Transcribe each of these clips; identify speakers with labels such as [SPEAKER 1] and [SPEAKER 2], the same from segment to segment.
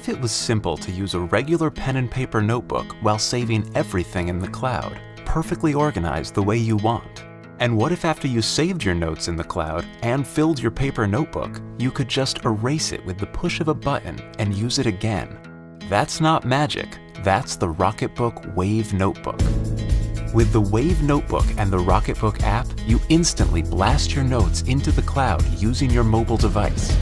[SPEAKER 1] if it was simple to use a regular pen and paper notebook while saving everything in the cloud, perfectly organized the way you want? And what if after you saved your notes in the cloud and filled your paper notebook, you could just erase it with the push of a button and use it again? That's not magic, that's the Rocketbook Wave Notebook. With the Wave Notebook and the Rocketbook app, you instantly blast your notes into the cloud using your mobile device.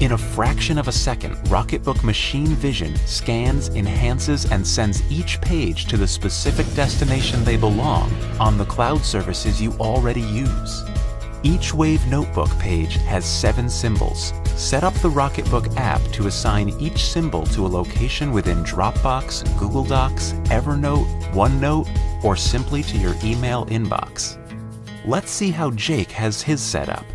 [SPEAKER 1] In a fraction of a second, Rocketbook Machine Vision scans, enhances, and sends each page to the specific destination they belong on the cloud services you already use. Each Wave Notebook page has 7 symbols. Set up the Rocketbook app to assign each symbol to a location within Dropbox, Google Docs, Evernote, OneNote, or simply to your email inbox. Let's see how Jake has his set up.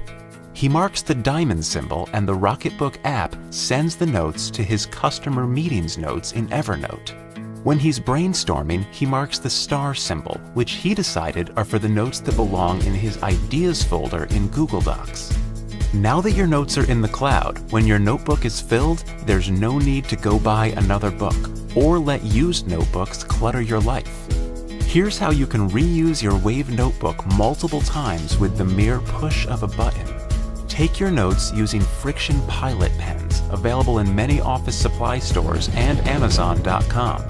[SPEAKER 1] He marks the diamond symbol and the Rocketbook app sends the notes to his customer meetings notes in Evernote. When he's brainstorming, he marks the star symbol, which he decided are for the notes that belong in his ideas folder in Google Docs. Now that your notes are in the cloud, when your notebook is filled, there's no need to go buy another book or let used notebooks clutter your life. Here's how you can reuse your Wave Notebook multiple times with the mere push of a button. Take your notes using Friction Pilot pens, available in many office supply stores and Amazon.com.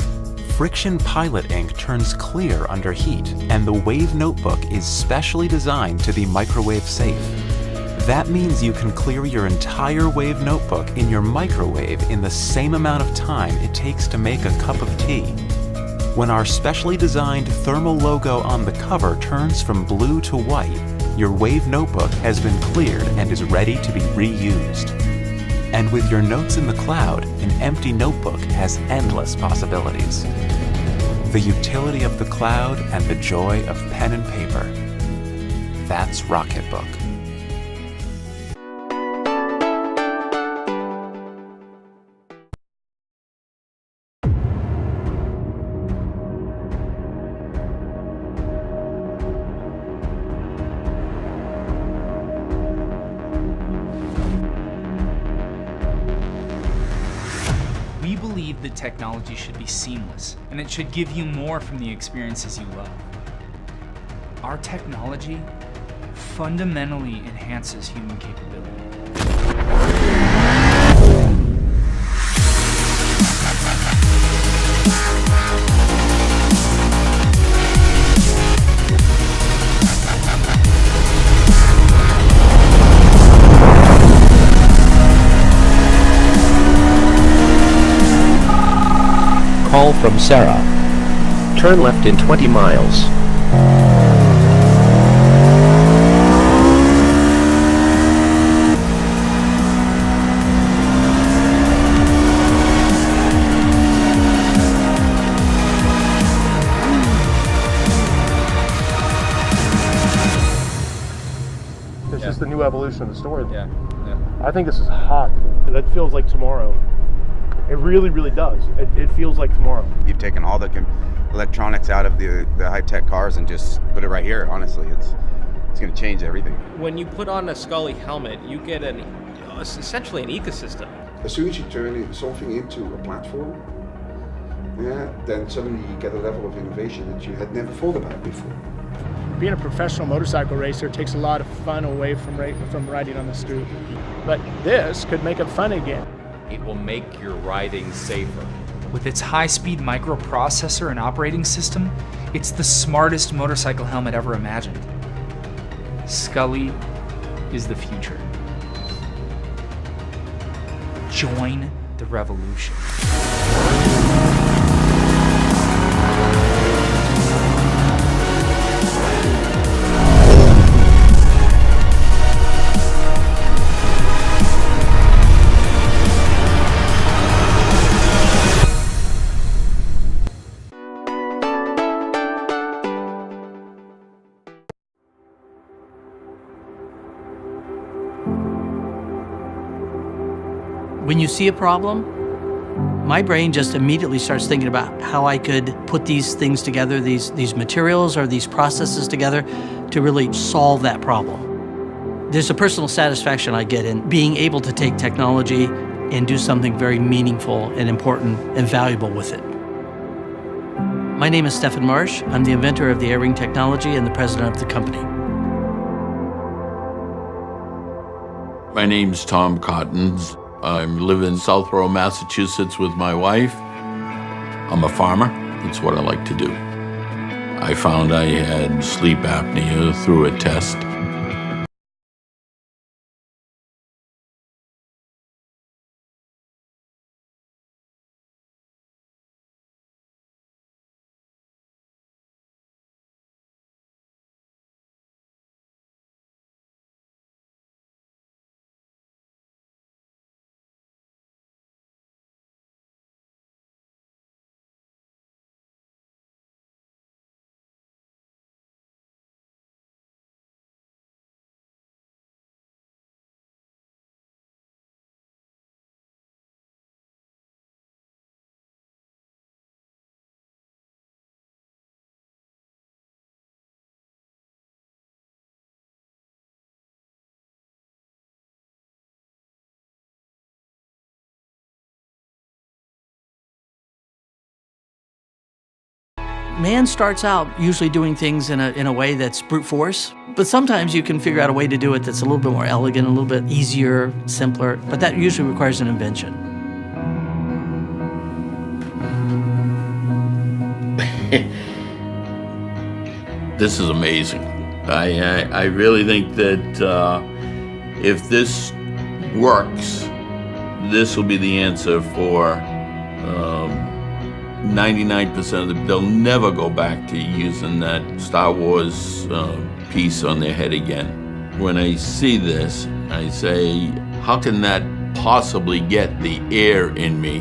[SPEAKER 1] Friction Pilot ink turns clear under heat, and the Wave Notebook is specially designed to be microwave safe. That means you can clear your entire Wave Notebook in your microwave in the same amount of time it takes to make a cup of tea. When our specially designed thermal logo on the cover turns from blue to white, your Wave Notebook has been cleared and is ready to be reused. And with your notes in the cloud, an empty notebook has endless possibilities. The utility of the cloud and the joy of pen and paper. That's Rocketbook.
[SPEAKER 2] We believe that technology should be seamless, and it should give you more from the experiences you love. Our technology fundamentally enhances human capability.
[SPEAKER 3] Call from Sarah. Turn left in 20 miles.
[SPEAKER 4] This is the new evolution of the story.
[SPEAKER 5] Yeah.
[SPEAKER 4] I think this is hot. That feels like tomorrow. It really, really does. It feels like tomorrow.
[SPEAKER 6] You've taken all the electronics out of the high-tech cars and just put it right here. Honestly, it's going to change everything.
[SPEAKER 5] When you put on a Scully helmet, you get essentially an ecosystem.
[SPEAKER 7] As soon as you turn something into a platform, then suddenly you get a level of innovation that you had never thought about before.
[SPEAKER 8] Being a professional motorcycle racer takes a lot of fun away from riding on the street. But this could make it fun again.
[SPEAKER 9] It will make your riding safer.
[SPEAKER 2] With its high-speed microprocessor and operating system, it's the smartest motorcycle helmet ever imagined. Scully is the future. Join the revolution.
[SPEAKER 10] When you see a problem, my brain just immediately starts thinking about how I could put these things together, these materials or these processes together to really solve that problem. There's a personal satisfaction I get in being able to take technology and do something very meaningful and important and valuable with it. My name is Stephen Marsh. I'm the inventor of the air ring technology and the president of the company.
[SPEAKER 11] My name's Tom Cottons. I live in Southborough, Massachusetts with my wife. I'm a farmer. That's what I like to do. I found I had sleep apnea through a test.
[SPEAKER 10] Man starts out usually doing things in a way that's brute force, but sometimes you can figure out a way to do it that's a little bit more elegant, a little bit easier, simpler, but that usually requires an invention.
[SPEAKER 11] This is amazing. I really think that if this works, this will be the answer for 99% of them. They'll never go back to using that Star Wars piece on their head again. When I see this, I say, how can that possibly get the air in me?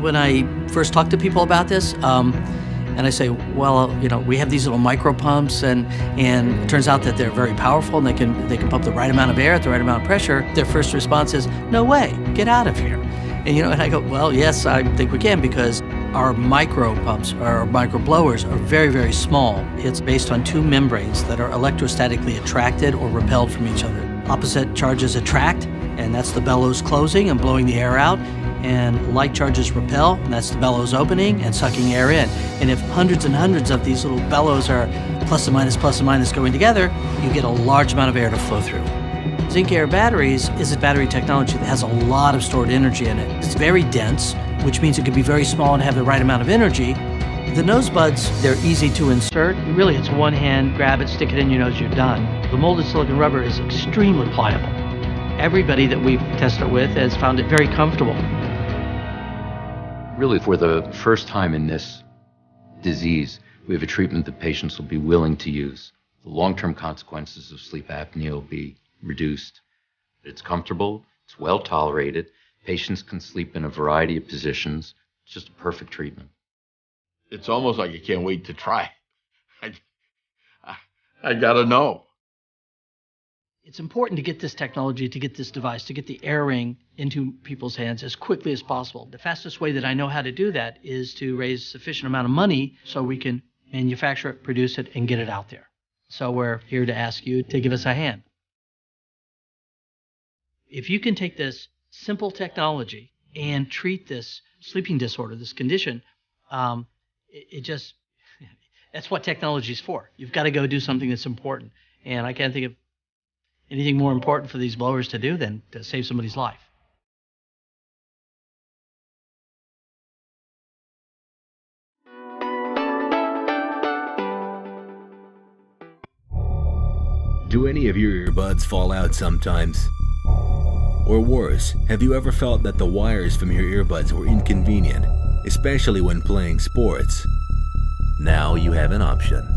[SPEAKER 10] When I first talk to people about this, and I say, well, you know, we have these little micro pumps, and it turns out that they're very powerful, and they can pump the right amount of air at the right amount of pressure. Their first response is, no way, get out of here. And and I go, well, yes, I think we can, because our micro pumps, our micro blowers, are very, very small. It's based on two membranes that are electrostatically attracted or repelled from each other. Opposite charges attract, and that's the bellows closing and blowing the air out. And like charges repel, and that's the bellows opening and sucking air in. And if hundreds and hundreds of these little bellows are plus and minus going together, you get a large amount of air to flow through. Zinc Air Batteries is a battery technology that has a lot of stored energy in it. It's very dense, which means it can be very small and have the right amount of energy. The nose buds, they're easy to insert. Really, it's one hand, grab it, stick it in your nose, you're done. The molded silicon rubber is extremely pliable. Everybody that we've tested it with has found it very comfortable.
[SPEAKER 3] Really, for the first time in this disease, we have a treatment that patients will be willing to use. The long-term consequences of sleep apnea will be reduced. It's comfortable, it's well tolerated, patients can sleep in a variety of positions. It's just a perfect treatment.
[SPEAKER 11] It's almost like I can't wait to try. I gotta know.
[SPEAKER 10] It's important to get this technology, to get this device, to get the air ring into people's hands as quickly as possible. The fastest way that I know how to do that is to raise sufficient amount of money so we can manufacture it, produce it, and get it out there. So we're here to ask you to give us a hand. If you can take this simple technology and treat this sleeping disorder, this condition, that's what technology is for. You've got to go do something that's important. And I can't think of anything more important for these blowers to do than to save somebody's life.
[SPEAKER 12] Do any of your earbuds fall out sometimes? Or worse, have you ever felt that the wires from your earbuds were inconvenient, especially when playing sports? Now you have an option.